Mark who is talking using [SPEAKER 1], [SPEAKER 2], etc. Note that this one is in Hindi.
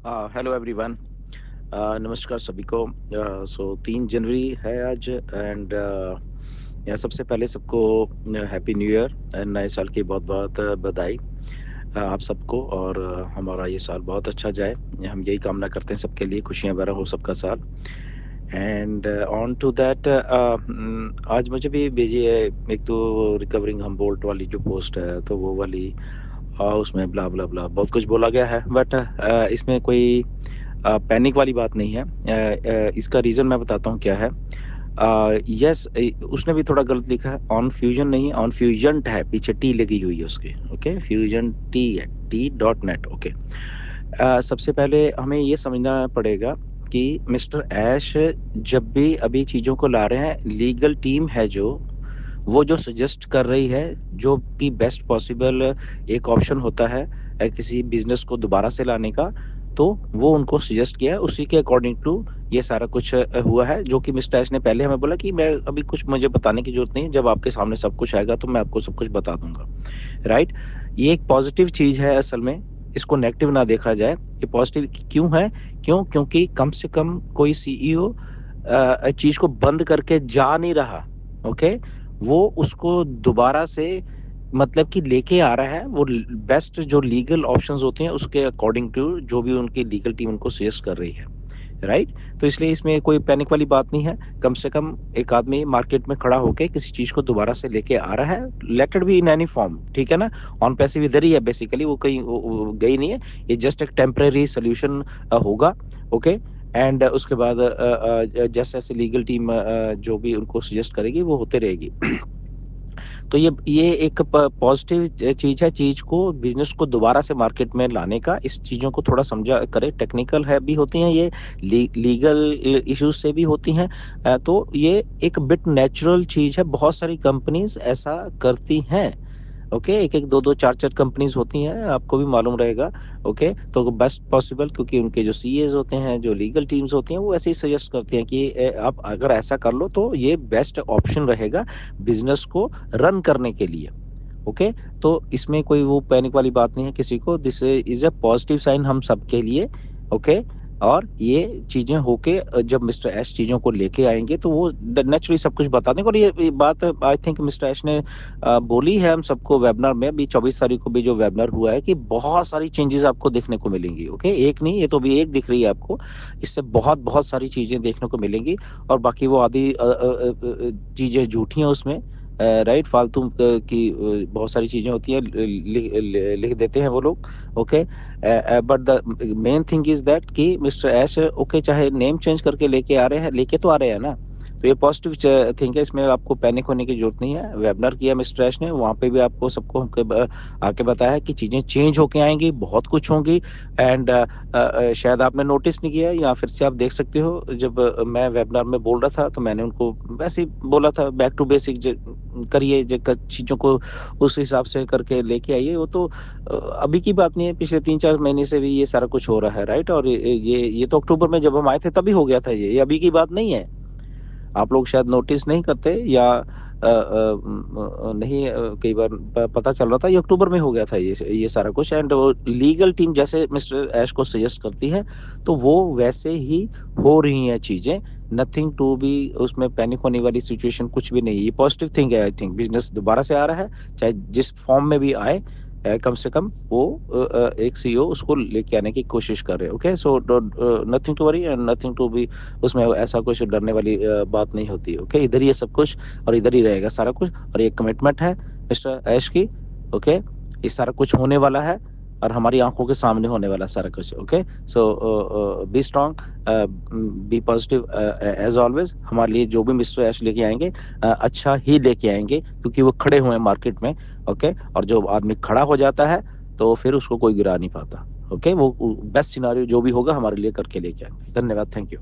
[SPEAKER 1] Hello everyone. नमस्कार सभी को। 3 जनवरी है आज एंड यहाँ सबसे पहले सबको हैप्पी न्यू ईयर एंड नए साल की बहुत बहुत बधाई आप सबको। और हमारा ये साल बहुत अच्छा जाए, हम यही कामना करते हैं सबके लिए, खुशियाँ भरा हो सबका साल। एंड ऑन टू दैट, आज मुझे भी भेजी है एक तो रिकवरिंग हम बोल्ट वाली जो पोस्ट है, तो वो वाली उसमें ब्ला ब्ला ब्ला बहुत कुछ बोला गया है, बट इसमें कोई पैनिक वाली बात नहीं है। इसका रीज़न मैं बताता हूँ क्या है। यस, उसने भी थोड़ा गलत लिखा है, ऑन फ्यूजन नहीं, ऑन फ्यूजन है, पीछे टी लगी हुई है उसकी। ओके, फ्यूजन टी है, T.net। ओके, सबसे पहले हमें ये समझना पड़ेगा कि मिस्टर ऐश जब भी अभी चीज़ों को ला रहे हैं, लीगल टीम है वो जो सजेस्ट कर रही है, जो कि बेस्ट पॉसिबल एक ऑप्शन होता है किसी बिजनेस को दोबारा से लाने का, तो वो उनको सजेस्ट किया है, उसी के अकॉर्डिंग टू ये सारा कुछ हुआ है। जो कि मिस्टर ऐश ने पहले हमें बोला कि मैं अभी कुछ मुझे बताने की जरूरत नहीं है, जब आपके सामने सब कुछ आएगा तो मैं आपको सब कुछ बता दूंगा। राइट, ये एक पॉजिटिव चीज़ है असल में, इसको नेगेटिव ना देखा जाए। ये पॉजिटिव क्यों है? क्योंकि कम से कम कोई सीईओ चीज़ को बंद करके जा नहीं रहा। ओके, वो उसको दोबारा से मतलब कि लेके आ रहा है, वो बेस्ट जो लीगल ऑप्शंस होते हैं उसके अकॉर्डिंग टू जो भी उनकी लीगल टीम उनको सजेस्ट कर रही है। राइट, तो इसलिए इसमें कोई पैनिक वाली बात नहीं है। कम से कम एक आदमी मार्केट में खड़ा होके किसी चीज़ को दोबारा से लेके आ रहा है, let it be in any form, ठीक है ना। ऑन पैसिव इधर ही है बेसिकली, वो कहीं वो गई नहीं है। ये जस्ट एक टेम्परेरी सोल्यूशन होगा। ओके, एंड उसके बाद जैसे जैसे लीगल टीम जो भी उनको सजेस्ट करेगी वो होते रहेगी। तो ये एक पॉजिटिव चीज़ है, चीज़ को बिजनेस को दोबारा से मार्केट में लाने का। इस चीज़ों को थोड़ा समझा करें, टेक्निकल है भी होती हैं ये, लीगल इश्यूज से भी होती हैं। तो ये एक बिट नेचुरल चीज़ है, बहुत सारी कंपनीज ऐसा करती हैं। ओके, एक एक दो दो चार चार कंपनीज होती हैं, आपको भी मालूम रहेगा। ओके, तो बेस्ट पॉसिबल, क्योंकि उनके जो सीएज होते हैं, जो लीगल टीम्स होती हैं, वो ऐसे ही सजेस्ट करते हैं कि आप अगर ऐसा कर लो तो ये बेस्ट ऑप्शन रहेगा बिजनेस को रन करने के लिए। ओके, तो इसमें कोई वो पैनिक वाली बात नहीं है किसी को, this is a positive sign हम सबके लिए। ओके, और ये चीज़ें होके जब मिस्टर ऐश चीज़ों को लेके आएंगे तो वो नेचुरली सब कुछ बता देंगे। और ये बात आई थिंक मिस्टर ऐश ने बोली है हम सबको वेबिनार में भी, 24 तारीख को भी जो वेबिनार हुआ है, कि बहुत सारी चेंजेस आपको देखने को मिलेंगी। ओके, एक नहीं, ये तो भी एक दिख रही है आपको, इससे बहुत बहुत सारी चीज़ें देखने को मिलेंगी। और बाकी वो आधी चीज़ें झूठी हैं उसमें। राइट, फालतू की बहुत सारी चीज़ें होती हैं, लिख देते हैं वो लोग। Okay, but the main thing is that कि मिस्टर ऐश ओके चाहे नेम चेंज करके लेके आ रहे हैं, लेके तो आ रहे हैं ना, तो ये पॉजिटिव थिंग है, इसमें आपको पैनिक होने की जरूरत नहीं है। वेबिनार किया मिस्टर ऐश ने, वहाँ पे भी आपको सबको आके बताया कि चीज़ें चेंज होके आएंगी, बहुत कुछ होंगी। एंड शायद आपने नोटिस नहीं किया, या फिर से आप देख सकते हो, जब मैं वेबिनार में बोल रहा था तो मैंने उनको वैसे ही बोला था, बैक टू बेसिक करिए, चीज़ों को उस हिसाब से करके लेके आइए। वो तो अभी की बात नहीं है, पिछले 3-4 महीने से भी ये सारा कुछ हो रहा है। राइट, और ये तो अक्टूबर में जब हम आए थे तभी हो गया था, ये अभी की बात नहीं है। आप लोग शायद नोटिस नहीं करते, या नहीं, कई बार पता चल रहा था, ये अक्टूबर में हो गया था ये सारा कुछ। एंड लीगल टीम जैसे मिस्टर ऐश को सजेस्ट करती है, तो वो वैसे ही हो रही हैं चीज़ें। नथिंग टू बी उसमें पैनिक होने वाली सिचुएशन कुछ भी नहीं है। ये पॉजिटिव थिंग है। आई थिंक बिजनेस दोबारा से आ रहा है, चाहे जिस फॉर्म में भी आए, कम से कम वो एक सीईओ उसको लेके आने की कोशिश कर रहे हैं। Okay, so nothing to worry and nothing to be, उसमें ऐसा कुछ डरने वाली बात नहीं होती। ओके, इधर ही है सब कुछ, और इधर ही रहेगा सारा कुछ, और ये कमिटमेंट है मिस्टर ऐश की। ओके, ये सारा कुछ होने वाला है, और हमारी आंखों के सामने होने वाला सारा कुछ। Okay, so be strong, be positive as always. हमारे लिए जो भी मिस्टर ऐश लेके आएंगे, अच्छा ही लेके आएंगे, क्योंकि वो खड़े हुए हैं मार्केट में। ओके, और जो आदमी खड़ा हो जाता है तो फिर उसको कोई गिरा नहीं पाता। ओके, वो बेस्ट सिनारियो जो भी होगा हमारे लिए करके लेके आएंगे। धन्यवाद, थैंक यू।